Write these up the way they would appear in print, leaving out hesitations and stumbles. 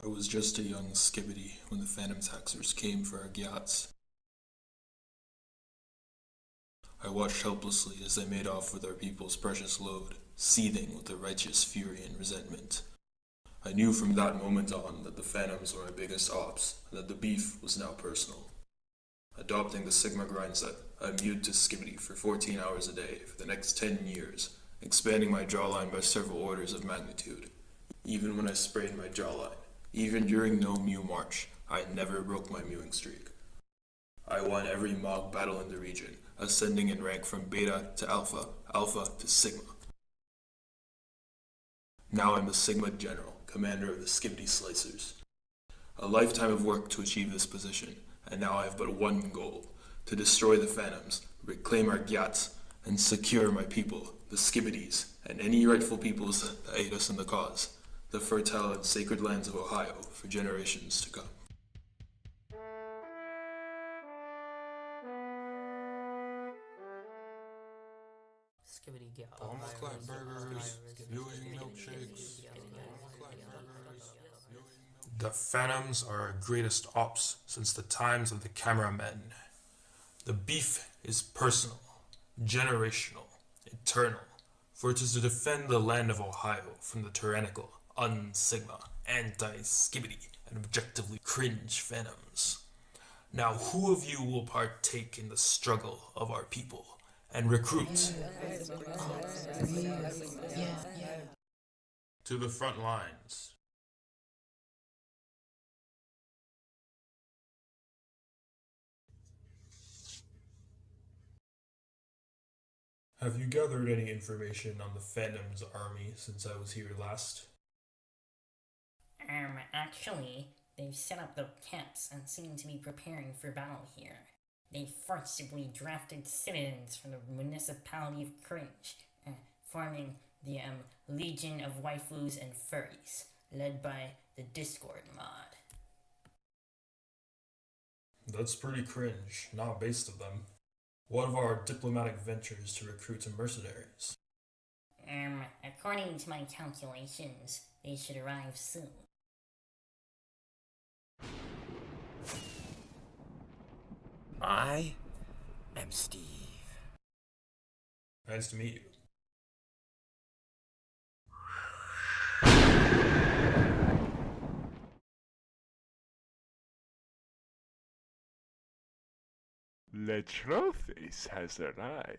I was just a young Skibidi when the Phantom Taxers came for our yachts. I watched helplessly as they made off with our people's precious load, seething with a righteous fury and resentment. I knew from that moment on that the Phantoms were my biggest ops, and that the beef was now personal. Adopting the Sigma grindset, I mewed to Skibidi for 14 hours a day for the next 10 years, expanding my jawline by several orders of magnitude. Even when I sprained my jawline, even during no Mew March, I never broke my mewing streak. I won every mock battle in the region, ascending in rank from beta to alpha, alpha to sigma. Now I'm the Sigma General, commander of the Skibidi Slicers. A lifetime of work to achieve this position, and now I have but one goal: to destroy the Phantoms, reclaim our Gyats, and secure my people, the Skibidis, and any rightful peoples that aid us in the cause, the fertile and sacred lands of Ohio for generations to come. Skibidi get Almost clap burgers, viewing milkshakes. The Phantoms are our greatest ops since the times of the cameramen. The beef is personal, generational, eternal, for it is to defend the land of Ohio from the tyrannical, un-Sigma, anti-Skibidi, and objectively cringe Phantoms. Now who of you will partake in the struggle of our people and recruit to the front lines? Have you gathered any information on the Phantom's army since I was here last? Actually, they've set up their camps and seem to be preparing for battle here. They forcibly drafted citizens from the municipality of Cringe, forming the Legion of Waifus and Furries, led by the Discord mod. That's pretty cringe, not based of them. What of our diplomatic ventures to recruit mercenaries? According to my calculations, they should arrive soon. I am Steve. Nice to meet you. The trophies has arrived.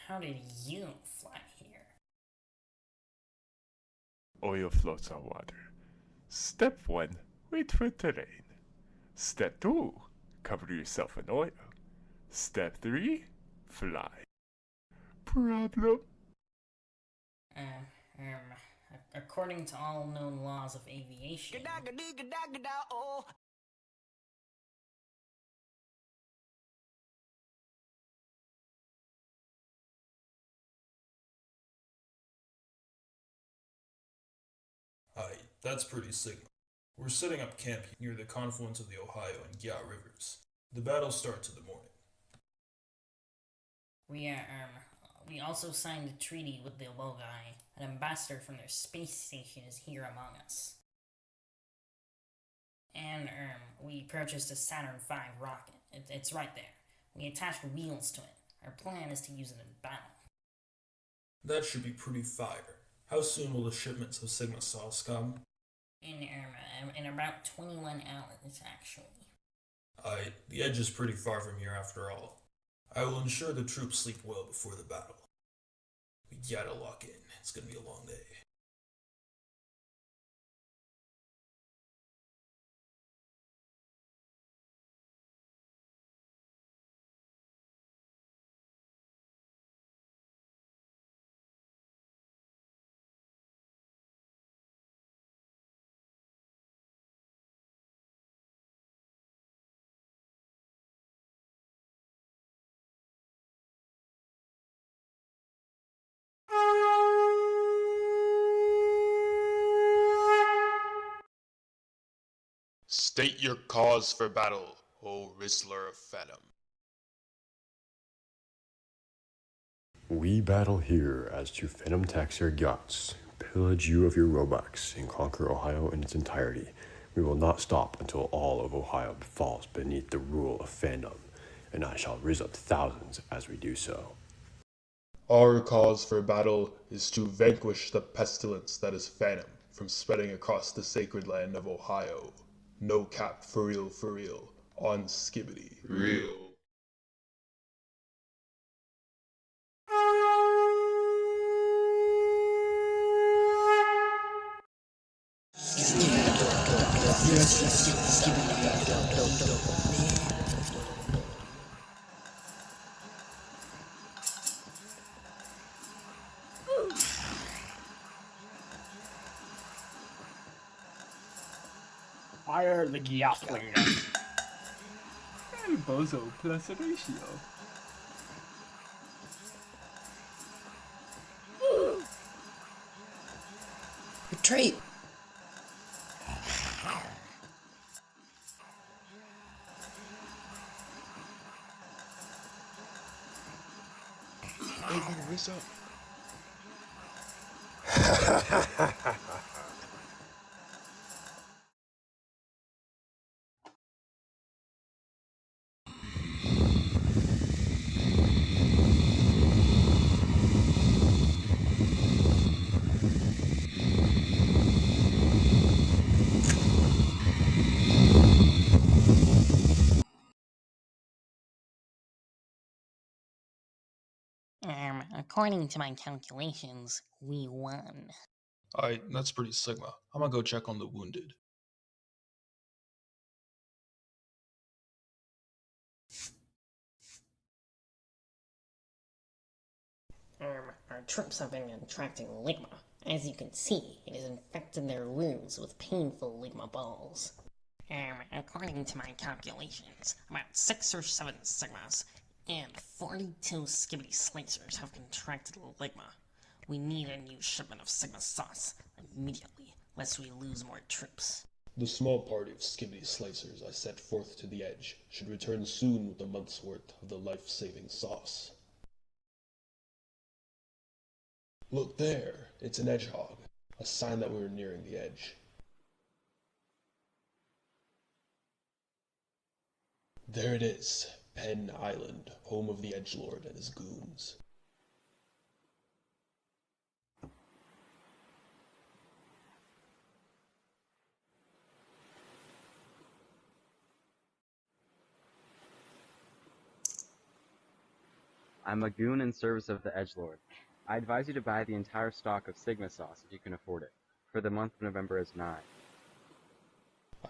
How did you fly here? Oil floats on water. Step 1, wait for terrain. Step 2, cover yourself in oil. Step 3, fly. Problem? According to all known laws of aviation, Hi, that's pretty Sigma. We're setting up camp near the confluence of the Ohio and Gya rivers. The battle starts in the morning. we also signed a treaty with the Logai. An ambassador from their space station is here among us. And, we purchased a Saturn V rocket. It's right there. We attached wheels to it. Our plan is to use it in battle. That should be pretty fire. How soon will the shipments of Sigma sauce come? In about 21 hours, actually. The edge is pretty far from here after all. I will ensure the troops sleep well before the battle. We gotta lock in. It's gonna be a long day. State your cause for battle, O Rizzler of Phantom. We battle here as two Phantom Taxer yachts, pillage you of your Robux and conquer Ohio in its entirety. We will not stop until all of Ohio falls beneath the rule of fandom, and I shall raise up thousands as we do so. Our cause for battle is to vanquish the pestilence that is Phantom from spreading across the sacred land of Ohio. No cap for real, on Skibidi. Real. Fire the Giasling. El bozo plus ratio. Retreat! Hey, what's up? According to my calculations, we won. Alright, that's pretty Sigma. I'm gonna go check on the wounded. Our troops have been attracting Ligma. As you can see, it has infected their wounds with painful Ligma balls. According to my calculations, about 6 or 7 Sigmas and 42 Skibidi Slicers have contracted Ligma. We need a new shipment of Sigma sauce immediately, lest we lose more troops. The small party of Skibidi Slicers I set forth to the edge should return soon with a month's worth of the life-saving sauce. Look there, it's an edgehog, a sign that we were nearing the edge. There it is, Penn Island, home of the Edgelord and his goons. I'm a goon in service of the Edgelord. I advise you to buy the entire stock of Sigma sauce if you can afford it, for the month of November is nigh.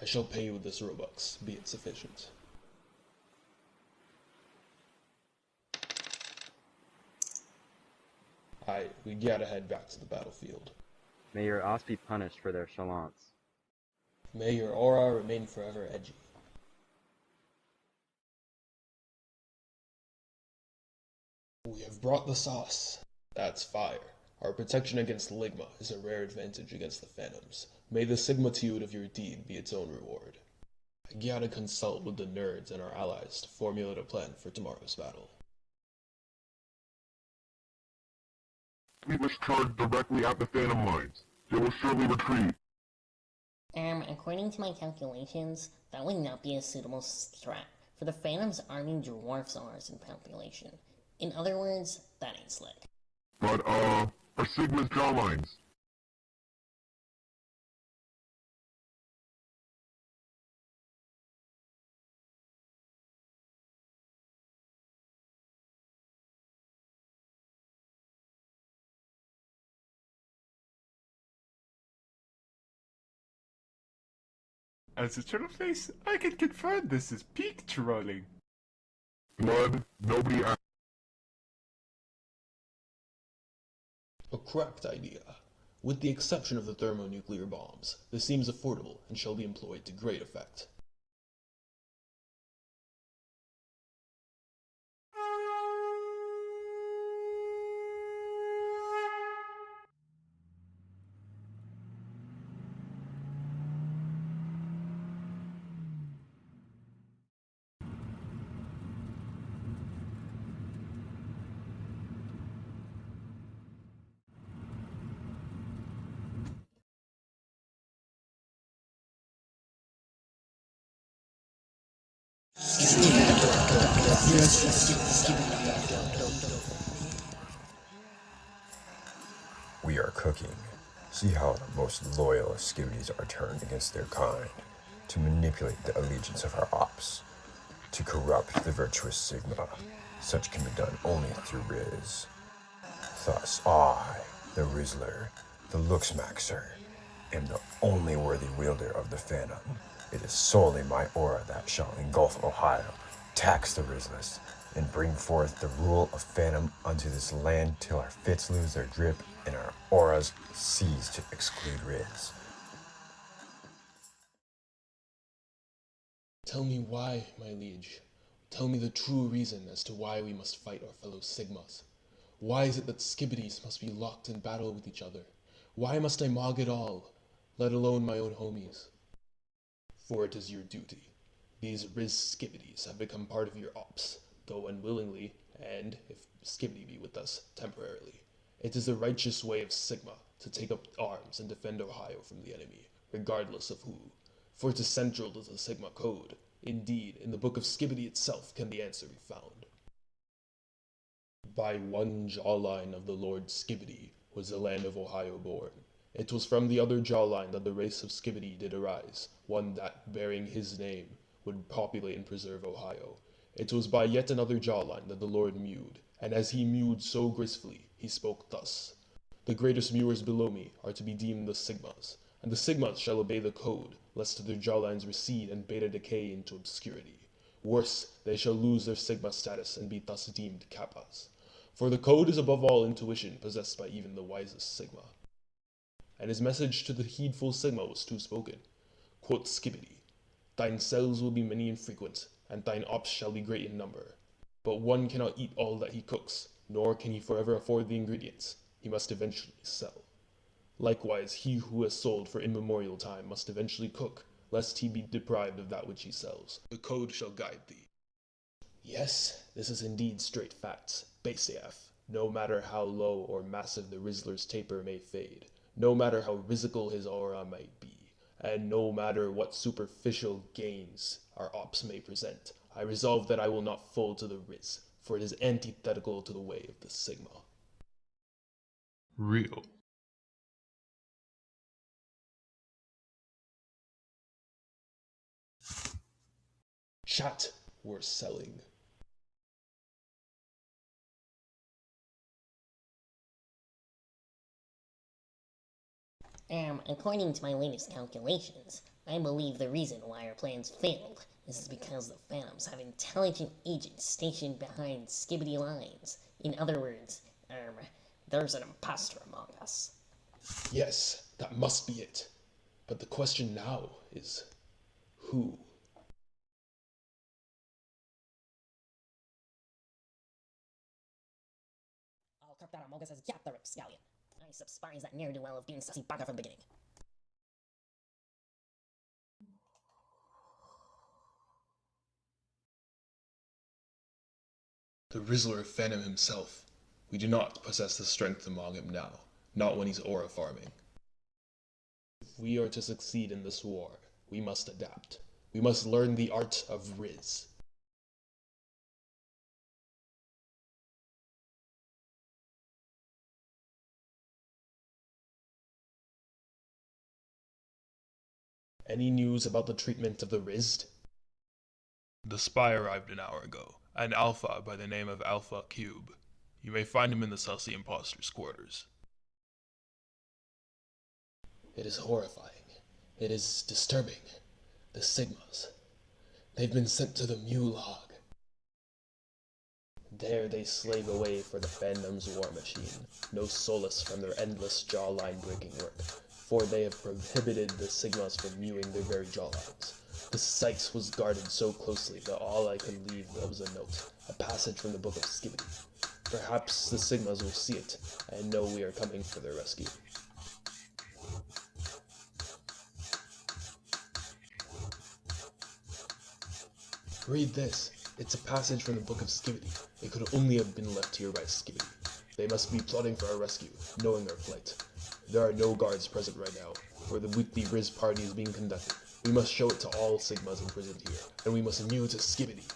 I shall pay you with this Robux, be it sufficient. We gotta head back to the battlefield. May your Oss be punished for their chalance. May your aura remain forever edgy. We have brought the sauce. That's fire. Our protection against Ligma is a rare advantage against the Phantoms. May the sigmatude of your deed be its own reward. I gotta consult with the nerds and our allies to formulate a plan for tomorrow's battle. We must charge directly at the Phantom lines. They will surely retreat. According to my calculations, that would not be a suitable strat, for the Phantoms army dwarfs ours in population. In other words, that ain't slick. But, our Sigma's jaw lines. As a trollface, I can confirm this is peak trolling. Blood, nobody asked. A cracked idea. With the exception of the thermonuclear bombs, this seems affordable and shall be employed to great effect. We are cooking. See how the most loyal of Skibidis are turned against their kind, to manipulate the allegiance of our ops, to corrupt the virtuous Sigma. Such can be done only through Riz. Thus I, the Rizzler, the Looksmaxer, am the only worthy wielder of the Phantom. It is solely my aura that shall engulf Ohio, tax the Rizzlers, and bring forth the rule of Phantom unto this land till our fits lose their drip and our auras cease to exclude Riz. Tell me why, my liege. Tell me the true reason as to why we must fight our fellow Sigmas. Why is it that Skibidis must be locked in battle with each other? Why must I mog it all, let alone my own homies? For it is your duty. These Riz Skibidis have become part of your ops, though unwillingly, and, if Skibidi be with us, temporarily. It is the righteous way of Sigma to take up arms and defend Ohio from the enemy, regardless of who. For it is central to the Sigma code. Indeed, in the book of Skibidi itself can the answer be found. By one jawline of the Lord Skibidi was the land of Ohio born. It was from the other jawline that the race of Skibidi did arise, one that, bearing his name, would populate and preserve Ohio. It was by yet another jawline that the Lord mewed, and as he mewed so gracefully, he spoke thus. The greatest mewers below me are to be deemed the Sigmas, and the Sigmas shall obey the code, lest their jawlines recede and beta decay into obscurity. Worse, they shall lose their Sigma status and be thus deemed Kappas. For the code is above all intuition possessed by even the wisest Sigma. And his message to the heedful Sigma was too spoken. Quoth Skibidi, thine cells will be many and frequent, and thine ops shall be great in number. But one cannot eat all that he cooks, nor can he forever afford the ingredients. He must eventually sell. Likewise, he who has sold for immemorial time must eventually cook, lest he be deprived of that which he sells. The code shall guide thee. Yes, this is indeed straight facts, base AF, no matter how low or massive the Rizzler's taper may fade, no matter how risical his aura might be, and no matter what superficial gains our ops may present, I resolve that I will not fold to the Riz, for it is antithetical to the way of the Sigma. Real. Chat, we're selling. According to my latest calculations, I believe the reason why our plans failed is because the Phantoms have intelligent agents stationed behind Skibidi lines. In other words, there's an imposter among us. Yes, that must be it. But the question now is, who? I'll cut that Amogus as Jack the Rapscallion. I subspies that ne'er-do-well of being sussy bugger from the beginning. The Rizzler Phantom himself. We do not possess the strength among him now, not when he's aura farming. If we are to succeed in this war, we must adapt. We must learn the art of Riz. Any news about the treatment of the Rizzed? The spy arrived an hour ago, an Alpha by the name of Alpha Cube. You may find him in the Sussy Imposter's quarters. It is horrifying. It is disturbing. The Sigmas. They've been sent to the Mew Log. There they slave away for the Phantom's war machine, no solace from their endless jawline-breaking work, for they have prohibited the Sigmas from mewing their very jawlines. The site was guarded so closely that all I could leave was a note, a passage from the book of Skibidi. Perhaps the Sigmas will see it, and know we are coming for their rescue. Read this. It's a passage from the book of Skibidi. It could only have been left here by Skibidi. They must be plotting for our rescue, knowing our plight. There are no guards present right now, for the weekly Riz party is being conducted. We must show it to all Sigmas imprisoned here, and we must immune to Skibidi.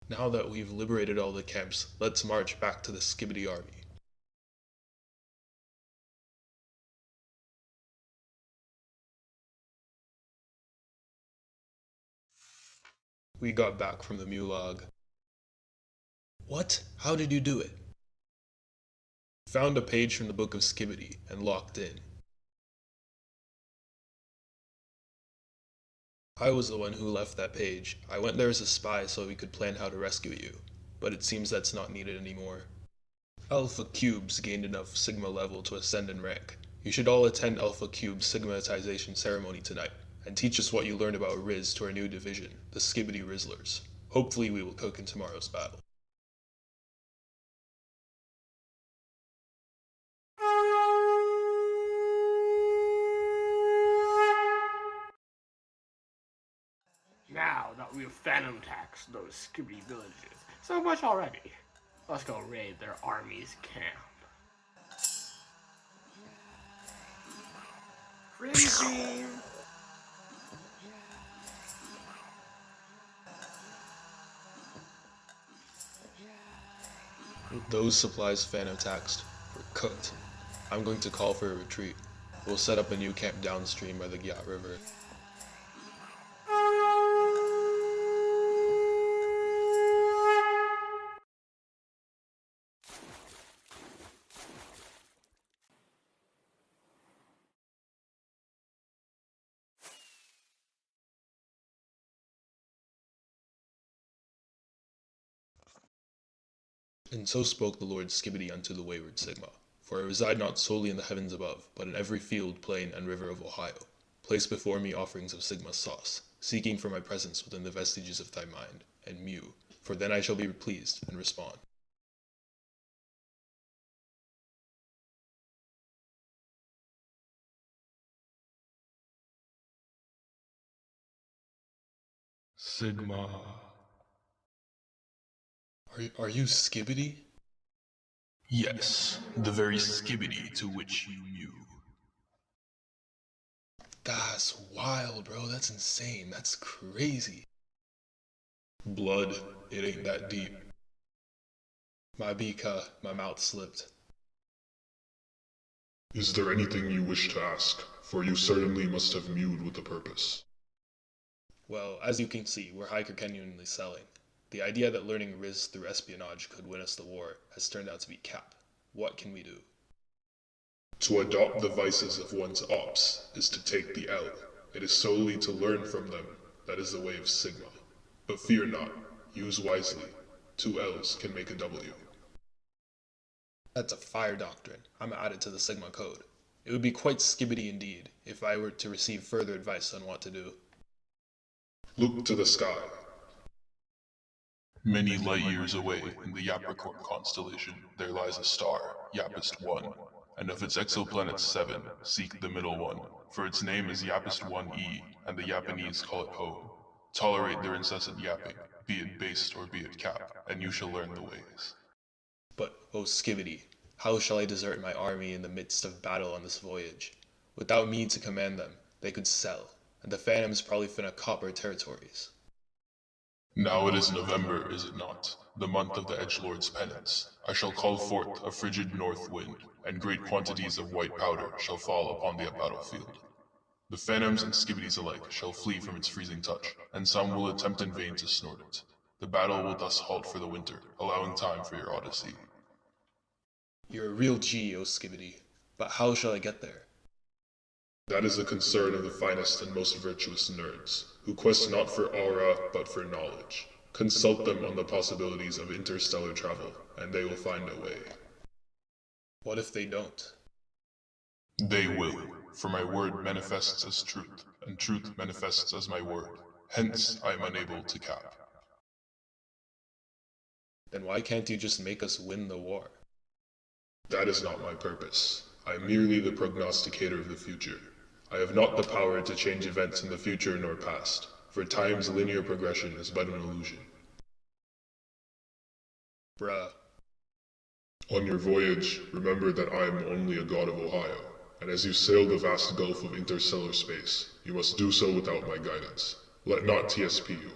Now that we've liberated all the camps, let's march back to the Skibidi army. We got back from the Mulag. What? How did you do it? Found a page from the Book of Skibidi and locked in. I was the one who left that page. I went there as a spy so we could plan how to rescue you, but it seems that's not needed anymore. Alpha Cubes gained enough Sigma level to ascend in rank. You should all attend Alpha Cube's Sigmatization ceremony tonight, and teach us what you learned about Riz to our new division, the Skibidi Rizzlers. Hopefully we will cook in tomorrow's battle. Now that we've phantom taxed those Skibidi villages so much already, let's go raid their army's camp. Crazy! Those supplies Phantom taxed were cooked. I'm going to call for a retreat. We'll set up a new camp downstream by the Gyat River. And so spoke the Lord Skibidi unto the wayward Sigma. For I reside not solely in the heavens above, but in every field, plain, and river of Ohio. Place before me offerings of Sigma sauce, seeking for my presence within the vestiges of thy mind, and mew, for then I shall be pleased and respond. Sigma. Are you Skibidi? Yes, the very Skibidi to which you mew. That's wild, bro. That's insane. That's crazy. Blood, it ain't that deep. My mouth slipped. Is there anything you wish to ask? For you certainly must have mewed with a purpose. Well, as you can see, we're hyper-genuinely selling. The idea that learning Riz through espionage could win us the war has turned out to be cap. What can we do? To adopt the vices of one's ops is to take the L. It is solely to learn from them. That is the way of Sigma. But fear not. Use wisely. 2 L's can make a W. That's a fire doctrine. I'm added to the Sigma code. It would be quite Skibidi indeed if I were to receive further advice on what to do. Look to the sky. Many light years away in the Capricorn constellation, there lies a star, Yapist 1, and of its exoplanets 7, seek the middle one, for its name is Yapist 1e, and the Japanese call it home. Tolerate their incessant yapping, be it based or be it cap, and you shall learn the ways. But, oh Skibidi, how shall I desert my army in the midst of battle on this voyage? Without me to command them, they could sell, and the Phantoms probably finna cop our territories. Now it is November, is it not? The month of the Edgelord's penance. I shall call forth a frigid north wind, and great quantities of white powder shall fall upon the battlefield. The Phantoms and Skibidis alike shall flee from its freezing touch, and some will attempt in vain to snort it. The battle will thus halt for the winter, allowing time for your odyssey. You're a real G, oh Skibidi, but how shall I get there? That is the concern of the finest and most virtuous nerds, who quest not for aura, but for knowledge. Consult them on the possibilities of interstellar travel, and they will find a way. What if they don't? They will, for my word manifests as truth, and truth manifests as my word. Hence, I am unable to cap. Then why can't you just make us win the war? That is not my purpose. I am merely the prognosticator of the future. I have not the power to change events in the future nor past, for time's linear progression is but an illusion. Bruh. On your voyage, remember that I am only a god of Ohio, and as you sail the vast gulf of interstellar space, you must do so without my guidance. Let not TSP you.